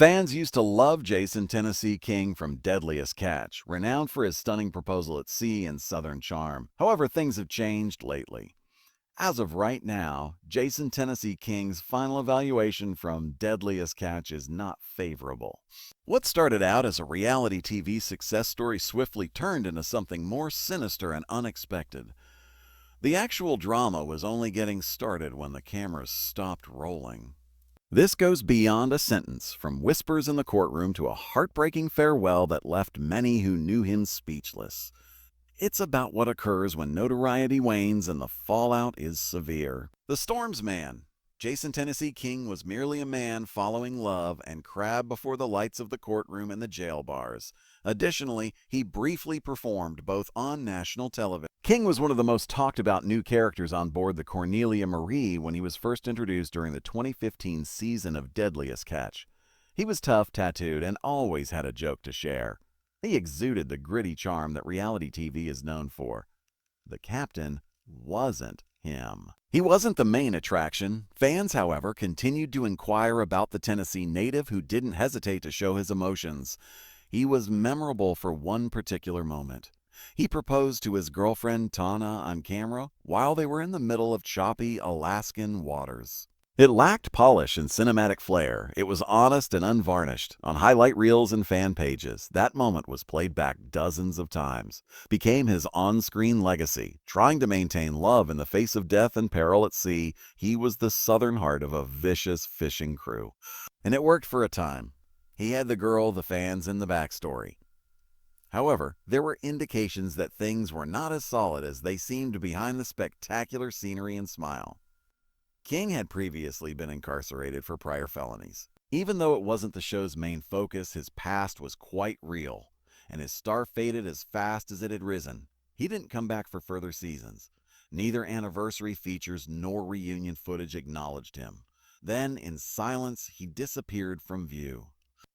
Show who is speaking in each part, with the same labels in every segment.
Speaker 1: Fans used to love Jason Tennessee King from Deadliest Catch, renowned for his stunning proposal at sea and southern charm. However, things have changed lately. As of right now, Jason Tennessee King's final evaluation from Deadliest Catch is not favorable. What started out as a reality TV success story swiftly turned into something more sinister and unexpected. The actual drama was only getting started when the cameras stopped rolling. This goes beyond a sentence, from whispers in the courtroom to a heartbreaking farewell that left many who knew him speechless. It's about what occurs when notoriety wanes and the fallout is severe. The Storm's Man. Jason Tennessee King was merely a man following love and crabbed before the lights of the courtroom and the jail bars. Additionally, he briefly performed both on national television. King was one of the most talked about new characters on board the Cornelia Marie when he was first introduced during the 2015 season of Deadliest Catch. He was tough, tattooed, and always had a joke to share. He exuded the gritty charm that reality TV is known for. The captain wasn't him. He wasn't the main attraction. Fans, however, continued to inquire about the Tennessee native who didn't hesitate to show his emotions. He was memorable for one particular moment. He proposed to his girlfriend Tana on camera while they were in the middle of choppy Alaskan waters. It lacked polish and cinematic flair. It was honest and unvarnished. On highlight reels and fan pages, that moment was played back dozens of times, became his on-screen legacy. Trying to maintain love in the face of death and peril at sea, he was the southern heart of a vicious fishing crew. And it worked for a time. He had the girl, the fans, and the backstory. However, there were indications that things were not as solid as they seemed behind the spectacular scenery and smile. King had previously been incarcerated for prior felonies. Even though it wasn't the show's main focus, his past was quite real, and his star faded as fast as it had risen. He didn't come back for further seasons. Neither anniversary features nor reunion footage acknowledged him. Then, in silence, he disappeared from view.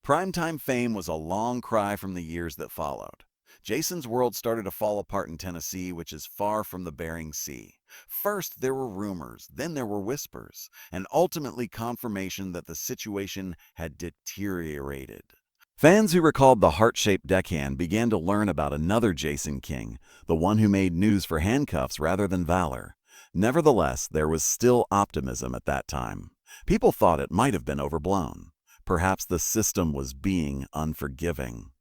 Speaker 1: Primetime fame was a long cry from the years that followed. Jason's world started to fall apart in Tennessee, which is far from the Bering Sea. First, there were rumors, then there were whispers, and ultimately confirmation that the situation had deteriorated. Fans who recalled the heart-shaped deckhand began to learn about another Jason King, the one who made news for handcuffs rather than valor. Nevertheless, there was still optimism at that time. People thought it might have been overblown. Perhaps the system was being unforgiving.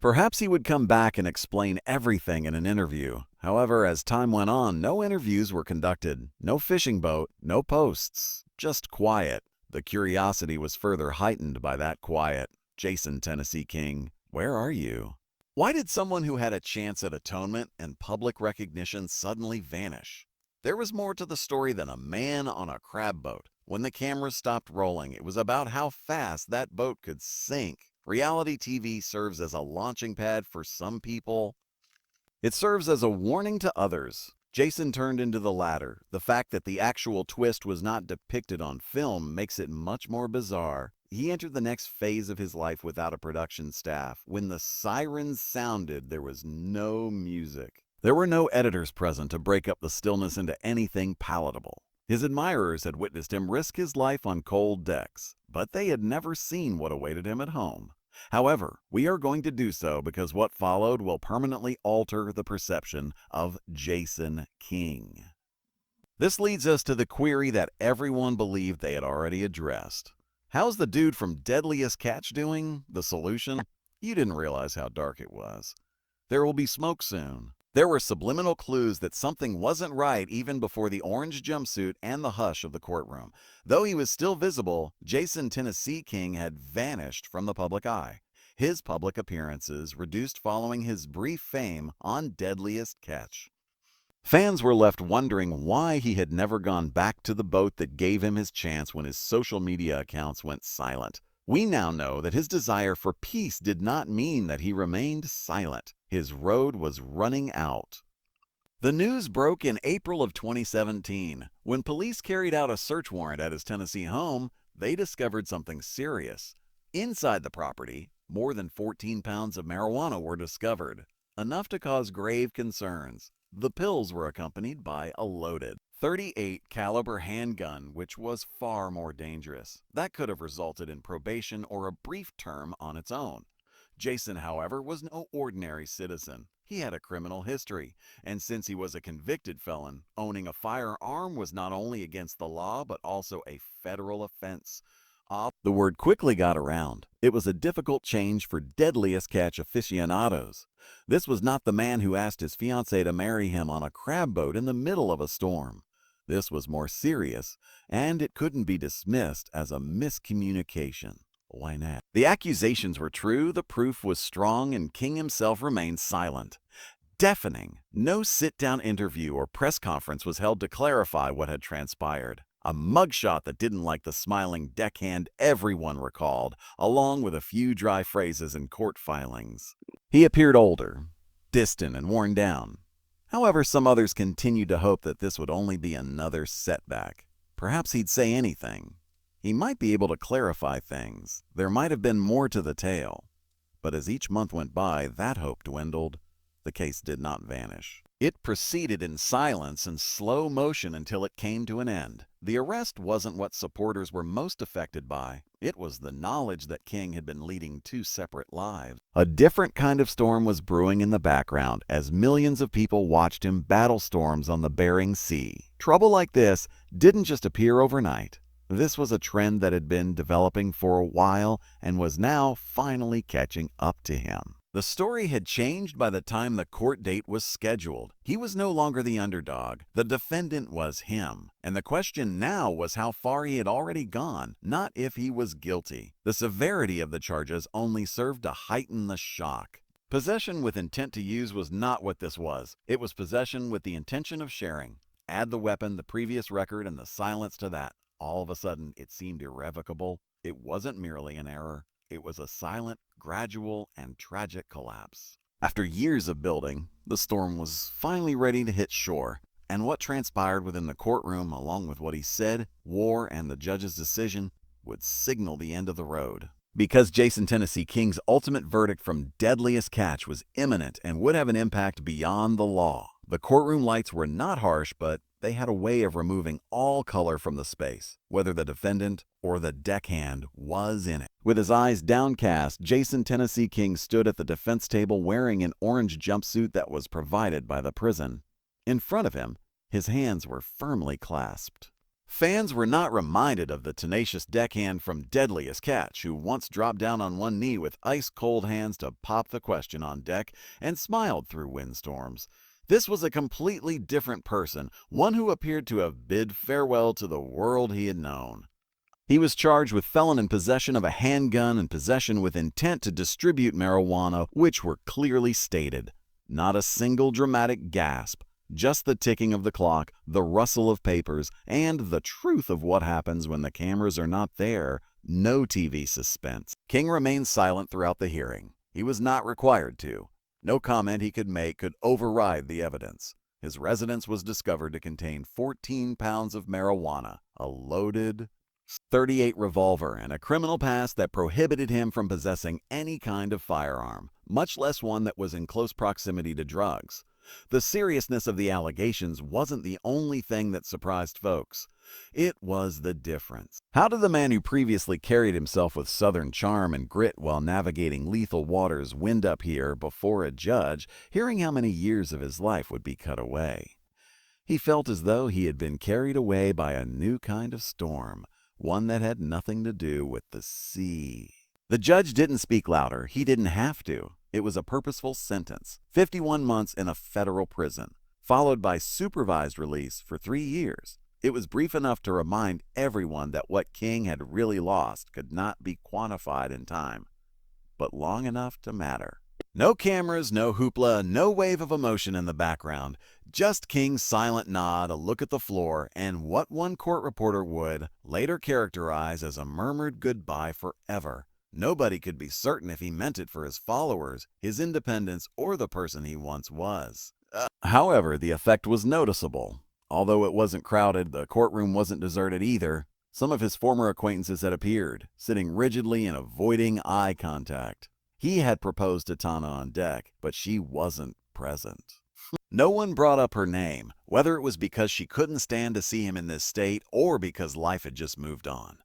Speaker 1: Perhaps he would come back and explain everything in an interview. However, as time went on, no interviews were conducted, no fishing boat, no posts, just quiet. The curiosity was further heightened by that quiet. Jason Tennessee King, where are you? Why did someone who had a chance at atonement and public recognition suddenly vanish? There was more to the story than a man on a crab boat. When the cameras stopped rolling, it was about how fast that boat could sink. Reality TV serves as a launching pad for some people. It serves as a warning to others. Jason turned into the latter. The fact that the actual twist was not depicted on film makes it much more bizarre. He entered the next phase of his life without a production staff. When the sirens sounded, there was no music. There were no editors present to break up the stillness into anything palatable. His admirers had witnessed him risk his life on cold decks, but they had never seen what awaited him at home. However, we are going to do so because what followed will permanently alter the perception of Jason King. This leads us to the query that everyone believed they had already addressed. How's the dude from Deadliest Catch doing? The solution? You didn't realize how dark it was. There will be smoke soon. There were subliminal clues that something wasn't right even before the orange jumpsuit and the hush of the courtroom. Though he was still visible, Jason Tennessee King had vanished from the public eye. His public appearances reduced following his brief fame on Deadliest Catch. Fans were left wondering why he had never gone back to the boat that gave him his chance when his social media accounts went silent. We now know that his desire for peace did not mean that he remained silent. His road was running out. The news broke in April of 2017. When police carried out a search warrant at his Tennessee home, they discovered something serious. Inside the property, more than 14 pounds of marijuana were discovered, enough to cause grave concerns. The pills were accompanied by a loaded .38 caliber handgun, which was far more dangerous. That could have resulted in probation or a brief term on its own. Jason, however, was no ordinary citizen. He had a criminal history, and since he was a convicted felon, owning a firearm was not only against the law but also a federal offense. The word quickly got around. It was a difficult change for Deadliest Catch aficionados. This was not the man who asked his fiancée to marry him on a crab boat in the middle of a storm. This was more serious, and it couldn't be dismissed as a miscommunication. Why not? The accusations were true, the proof was strong, and King himself remained silent. Deafening. No sit-down interview or press conference was held to clarify what had transpired. A mugshot that didn't like the smiling deckhand everyone recalled, along with a few dry phrases in court filings. He appeared older, distant, and worn down. However, some others continued to hope that this would only be another setback. Perhaps he'd say anything. He might be able to clarify things. There might have been more to the tale. But as each month went by, that hope dwindled. The case did not vanish. It proceeded in silence and slow motion until it came to an end. The arrest wasn't what supporters were most affected by. It was the knowledge that King had been leading two separate lives. A different kind of storm was brewing in the background as millions of people watched him battle storms on the Bering Sea. Trouble like this didn't just appear overnight. This was a trend that had been developing for a while and was now finally catching up to him. The story had changed by the time the court date was scheduled. He was no longer the underdog. The defendant was him. And the question now was how far he had already gone, not if he was guilty. The severity of the charges only served to heighten the shock. Possession with intent to use was not what this was. It was possession with the intention of sharing. Add the weapon, the previous record, and the silence to that. All of a sudden, it seemed irrevocable. It wasn't merely an error. It was a silent, gradual, and tragic collapse. After years of building, the storm was finally ready to hit shore, and what transpired within the courtroom, along with what he said, wore, and the judge's decision, would signal the end of the road. Because Jason Tennessee King's ultimate verdict from Deadliest Catch was imminent and would have an impact beyond the law, the courtroom lights were not harsh, but they had a way of removing all color from the space, whether the defendant or the deckhand was in it. With his eyes downcast, Jason Tennessee King stood at the defense table wearing an orange jumpsuit that was provided by the prison. In front of him, his hands were firmly clasped. Fans were not reminded of the tenacious deckhand from Deadliest Catch, who once dropped down on one knee with ice-cold hands to pop the question on deck and smiled through windstorms. This was a completely different person, one who appeared to have bid farewell to the world he had known. He was charged with felon in possession of a handgun and possession with intent to distribute marijuana, which were clearly stated. Not a single dramatic gasp, just the ticking of the clock, the rustle of papers, and the truth of what happens when the cameras are not there. No TV suspense. King remained silent throughout the hearing. He was not required to. No comment he could make could override the evidence. His residence was discovered to contain 14 pounds of marijuana, a loaded .38 revolver, and a criminal past that prohibited him from possessing any kind of firearm, much less one that was in close proximity to drugs. The seriousness of the allegations wasn't the only thing that surprised folks. It was the difference. How did the man who previously carried himself with southern charm and grit while navigating lethal waters wind up here before a judge, hearing how many years of his life would be cut away? He felt as though he had been carried away by a new kind of storm, one that had nothing to do with the sea. The judge didn't speak louder. He didn't have to. It was a purposeful sentence, 51 months in a federal prison, followed by supervised release for 3 years. It was brief enough to remind everyone that what King had really lost could not be quantified in time, but long enough to matter. No cameras, no hoopla, no wave of emotion in the background, just King's silent nod, a look at the floor, and what one court reporter would later characterize as a murmured goodbye forever. Nobody could be certain if he meant it for his followers, his independence, or the person he once was. However, the effect was noticeable. Although it wasn't crowded, the courtroom wasn't deserted either. Some of his former acquaintances had appeared, sitting rigidly and avoiding eye contact. He had proposed to Tana on deck, but she wasn't present. No one brought up her name, whether it was because she couldn't stand to see him in this state or because life had just moved on.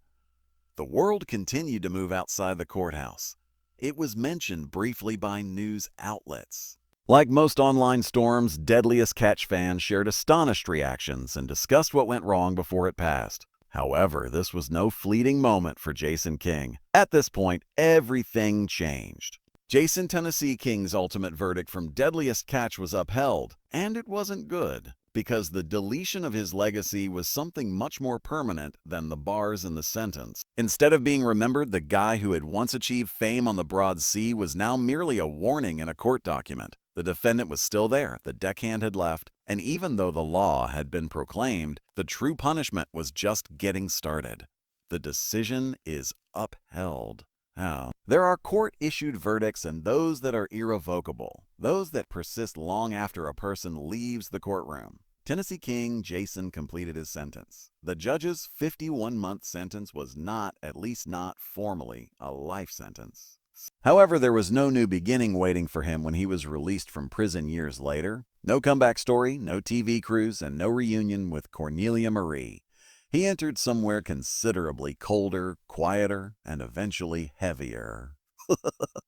Speaker 1: The world continued to move outside the courthouse. It was mentioned briefly by news outlets. Like most online storms, Deadliest Catch fans shared astonished reactions and discussed what went wrong before it passed. However, this was no fleeting moment for Jason King. At this point, everything changed. Jason Tennessee King's ultimate verdict from Deadliest Catch was upheld, and it wasn't good, because the deletion of his legacy was something much more permanent than the bars in the sentence. Instead of being remembered, the guy who had once achieved fame on the broad sea was now merely a warning in a court document. The defendant was still there, the deckhand had left, and even though the law had been proclaimed, the true punishment was just getting started. The decision is upheld. How? There are court-issued verdicts and those that are irrevocable, those that persist long after a person leaves the courtroom. Tennessee King Jason completed his sentence. The judge's 51-month sentence was not, at least not formally, a life sentence. However, there was no new beginning waiting for him when he was released from prison years later. No comeback story, no TV cruise, and no reunion with Cornelia Marie. He entered somewhere considerably colder, quieter, and eventually heavier.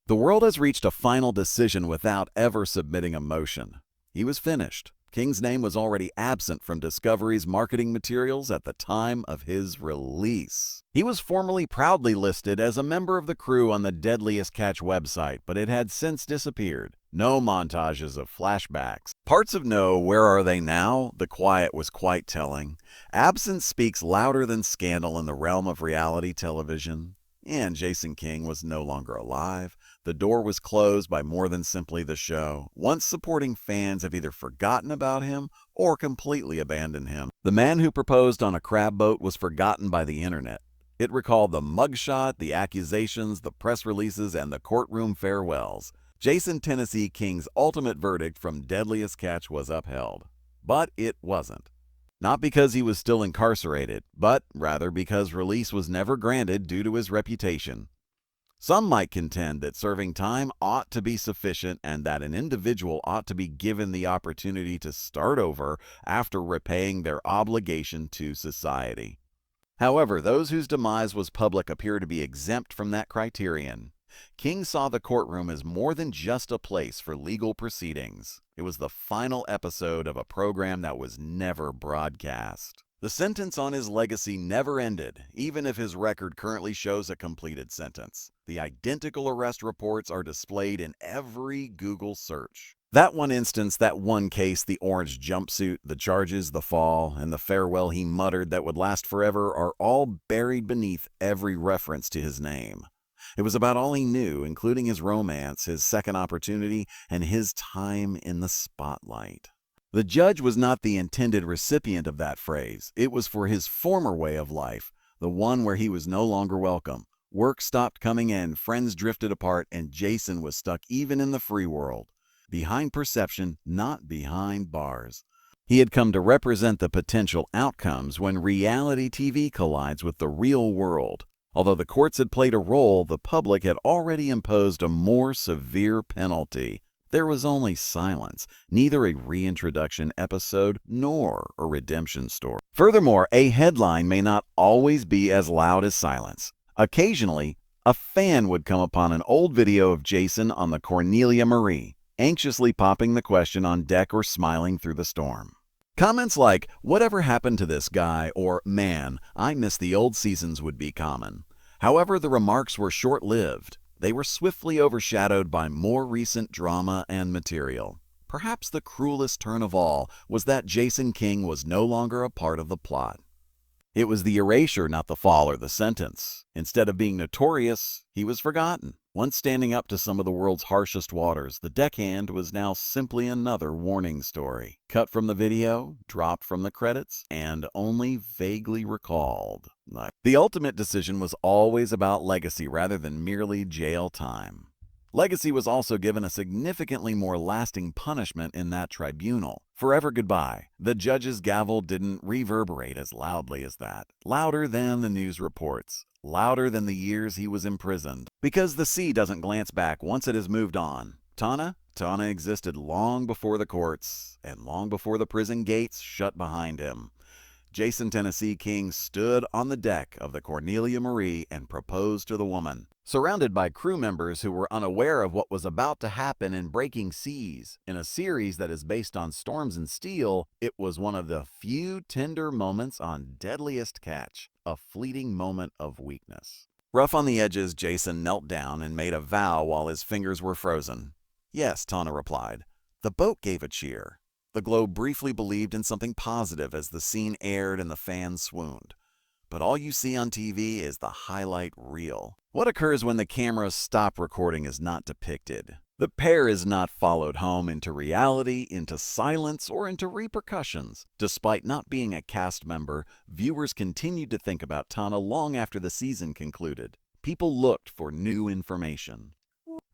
Speaker 1: The world has reached a final decision without ever submitting a motion. He was finished. King's name was already absent from Discovery's marketing materials at the time of his release. He was formerly proudly listed as a member of the crew on the Deadliest Catch website, but it had since disappeared. No montages of flashbacks. Parts of No, Where Are They Now? The quiet was quite telling. Absence speaks louder than scandal in the realm of reality television. And Jason King was no longer alive. The door was closed by more than simply the show. Once supporting fans have either forgotten about him or completely abandoned him. The man who proposed on a crab boat was forgotten by the internet. It recalled the mugshot, the accusations, the press releases, and the courtroom farewells. Jason Tennessee King's ultimate verdict from Deadliest Catch was upheld. But it wasn't. Not because he was still incarcerated, but rather because release was never granted due to his reputation. Some might contend that serving time ought to be sufficient and that an individual ought to be given the opportunity to start over after repaying their obligation to society. However, those whose demise was public appear to be exempt from that criterion. King saw the courtroom as more than just a place for legal proceedings. It was the final episode of a program that was never broadcast. The sentence on his legacy never ended, even if his record currently shows a completed sentence. The identical arrest reports are displayed in every Google search. That one instance, that one case, the orange jumpsuit, the charges, the fall, and the farewell he muttered that would last forever are all buried beneath every reference to his name. It was about all he knew, including his romance, his second opportunity, and his time in the spotlight. The judge was not the intended recipient of that phrase. It was for his former way of life, the one where he was no longer welcome. Work stopped coming in, friends drifted apart, and Jason was stuck even in the free world. Behind perception, not behind bars. He had come to represent the potential outcomes when reality TV collides with the real world. Although the courts had played a role, the public had already imposed a more severe penalty. There was only silence, neither a reintroduction episode nor a redemption story. Furthermore, a headline may not always be as loud as silence. Occasionally, a fan would come upon an old video of Jason on the Cornelia Marie, anxiously popping the question on deck or smiling through the storm. Comments like, "Whatever happened to this guy?" or "Man, I miss the old seasons" would be common. However, the remarks were short-lived. They were swiftly overshadowed by more recent drama and material. Perhaps the cruelest turn of all was that Jason King was no longer a part of the plot. It was the erasure, not the fall or the sentence. Instead of being notorious, he was forgotten. Once standing up to some of the world's harshest waters, the deckhand was now simply another warning story. Cut from the video, dropped from the credits, and only vaguely recalled. The ultimate decision was always about legacy rather than merely jail time. Legacy was also given a significantly more lasting punishment in that tribunal. Forever goodbye. The judge's gavel didn't reverberate as loudly as that. Louder than the news reports. Louder than the years he was imprisoned. Because the sea doesn't glance back once it has moved on. Tana, Tana existed long before the courts and long before the prison gates shut behind him. Jason Tennessee King stood on the deck of the Cornelia Marie and proposed to the woman. Surrounded by crew members who were unaware of what was about to happen in Breaking Seas, in a series that is based on Storms and Steel, it was one of the few tender moments on Deadliest Catch, a fleeting moment of weakness. Rough on the edges, Jason knelt down and made a vow while his fingers were frozen. "Yes," Tana replied. The boat gave a cheer. The Globe briefly believed in something positive as the scene aired and the fans swooned. But all you see on TV is the highlight reel. What occurs when the cameras stop recording is not depicted. The pair is not followed home into reality, into silence, or into repercussions. Despite not being a cast member, viewers continued to think about Tana long after the season concluded. People looked for new information.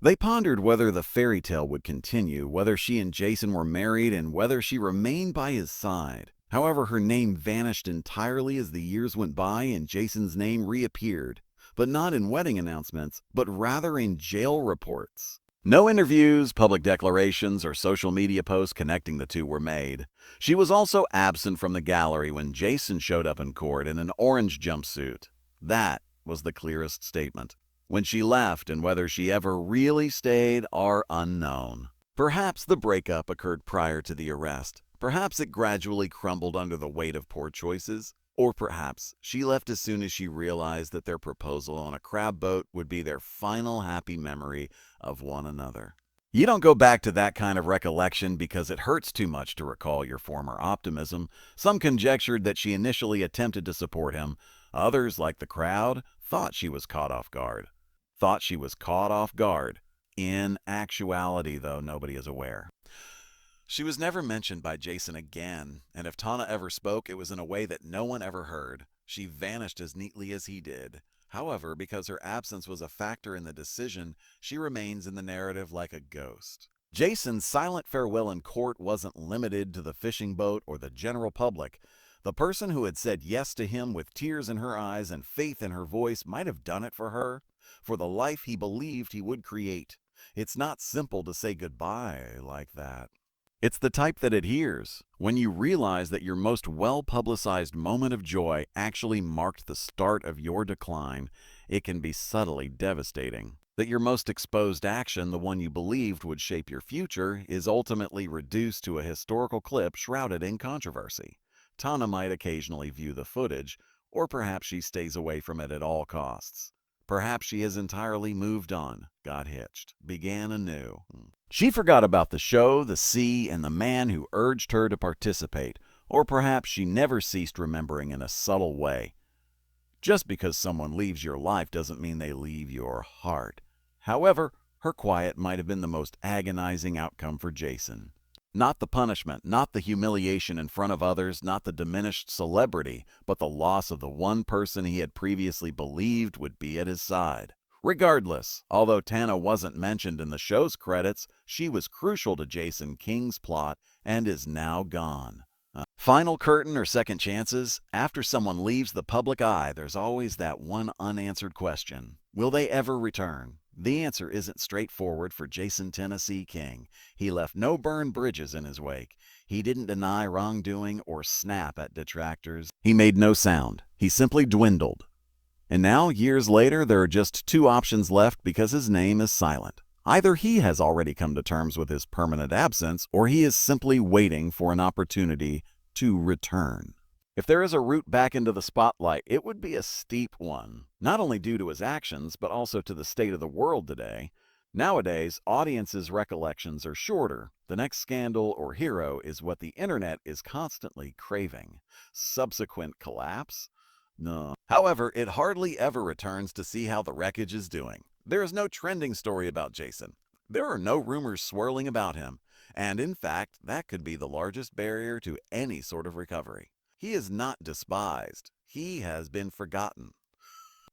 Speaker 1: They pondered whether the fairy tale would continue, whether she and Jason were married, and whether she remained by his side. However, her name vanished entirely as the years went by and Jason's name reappeared, but not in wedding announcements, but rather in jail reports. No interviews, public declarations, or social media posts connecting the two were made. She was also absent from the gallery when Jason showed up in court in an orange jumpsuit. That was the clearest statement. When she left and whether she ever really stayed are unknown. Perhaps the breakup occurred prior to the arrest. Perhaps it gradually crumbled under the weight of poor choices. Or perhaps she left as soon as she realized that their proposal on a crab boat would be their final happy memory of one another. You don't go back to that kind of recollection because it hurts too much to recall your former optimism. Some conjectured that she initially attempted to support him. Others, like the crowd, thought she was caught off guard. In actuality, though, nobody is aware. She was never mentioned by Jason again, and if Tana ever spoke, it was in a way that no one ever heard. She vanished as neatly as he did. However, because her absence was a factor in the decision, she remains in the narrative like a ghost. Jason's silent farewell in court wasn't limited to the fishing boat or the general public. The person who had said yes to him with tears in her eyes and faith in her voice might have done it for her, for the life he believed he would create. It's not simple to say goodbye like that. It's the type that adheres. When you realize that your most well-publicized moment of joy actually marked the start of your decline, it can be subtly devastating. That your most exposed action, the one you believed would shape your future, is ultimately reduced to a historical clip shrouded in controversy. Tana might occasionally view the footage, or perhaps she stays away from it at all costs. Perhaps she has entirely moved on, got hitched, began anew. She forgot about the show, the sea, and the man who urged her to participate, or perhaps she never ceased remembering in a subtle way. Just because someone leaves your life doesn't mean they leave your heart. However, her quiet might have been the most agonizing outcome for Jason. Not the punishment, not the humiliation in front of others, not the diminished celebrity, but the loss of the one person he had previously believed would be at his side. Regardless, although Tana wasn't mentioned in the show's credits, she was crucial to Jason King's plot and is now gone. Final curtain or second chances? After someone leaves the public eye, there's always that one unanswered question. Will they ever return? The answer isn't straightforward for Jason Tennessee King. He left no burned bridges in his wake. He didn't deny wrongdoing or snap at detractors. He made no sound. He simply dwindled. And now, years later, there are just two options left because his name is silent. Either he has already come to terms with his permanent absence, or he is simply waiting for an opportunity to return. If there is a route back into the spotlight, it would be a steep one, not only due to his actions, but also to the state of the world today. Nowadays, audiences' recollections are shorter. The next scandal or hero is what the internet is constantly craving. Subsequent collapse? No. However, it hardly ever returns to see how the wreckage is doing. There is no trending story about Jason. There are no rumors swirling about him. And in fact, that could be the largest barrier to any sort of recovery. He is not despised. He has been forgotten.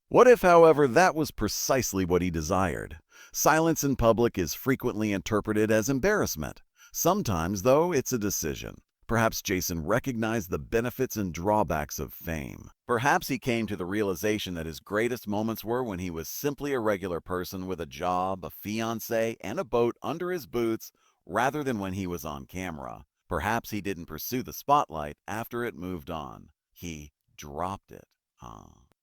Speaker 1: What if, however, that was precisely what he desired? Silence in public is frequently interpreted as embarrassment. Sometimes, though, it's a decision. Perhaps Jason recognized the benefits and drawbacks of fame. Perhaps he came to the realization that his greatest moments were when he was simply a regular person with a job, a fiancé, and a boat under his boots, rather than when he was on camera. Perhaps he didn't pursue the spotlight after it moved on. He dropped it.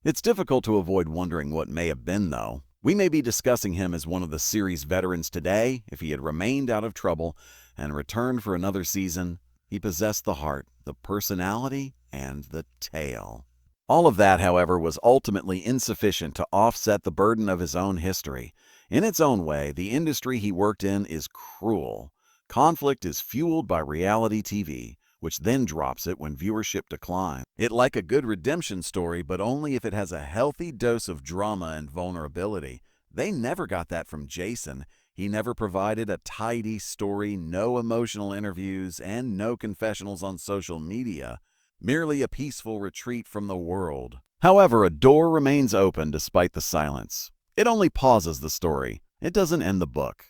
Speaker 1: It's difficult to avoid wondering what may have been, though. We may be discussing him as one of the series' veterans today. If he had remained out of trouble and returned for another season, he possessed the heart, the personality, and the tale. All of that, however, was ultimately insufficient to offset the burden of his own history. In its own way, the industry he worked in is cruel. Conflict is fueled by reality TV, which then drops it when viewership declines. It's like a good redemption story, but only if it has a healthy dose of drama and vulnerability. They never got that from Jason. He never provided a tidy story, no emotional interviews, and no confessionals on social media. Merely a peaceful retreat from the world. However, a door remains open despite the silence. It only pauses the story. It doesn't end the book.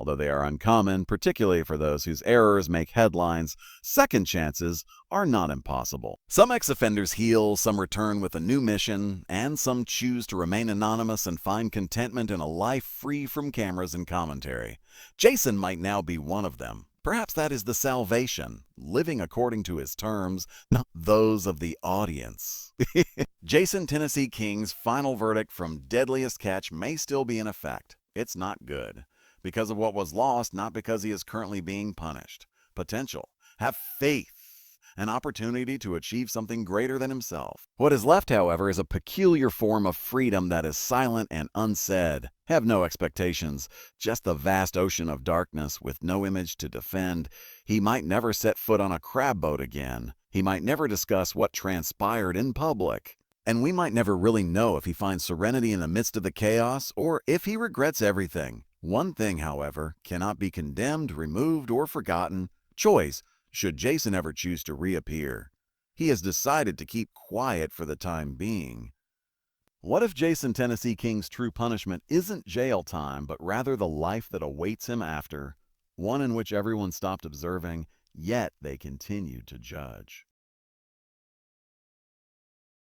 Speaker 1: Although they are uncommon, particularly for those whose errors make headlines, second chances are not impossible. Some ex-offenders heal, some return with a new mission, and some choose to remain anonymous and find contentment in a life free from cameras and commentary. Jason might now be one of them. Perhaps that is the salvation, living according to his terms, not those of the audience. Jason Tennessee King's final verdict from Deadliest Catch may still be in effect. It's not good. Because of what was lost, not because he is currently being punished. Potential. Have faith. An opportunity to achieve something greater than himself. What is left, however, is a peculiar form of freedom that is silent and unsaid. Have no expectations, just the vast ocean of darkness with no image to defend. He might never set foot on a crab boat again. He might never discuss what transpired in public. And we might never really know if he finds serenity in the midst of the chaos or if he regrets everything. One thing, however, cannot be condemned, removed, or forgotten. Choice, should Jason ever choose to reappear. He has decided to keep quiet for the time being. What if Jason Tennessee King's true punishment isn't jail time, but rather the life that awaits him after? One in which everyone stopped observing, yet they continued to judge.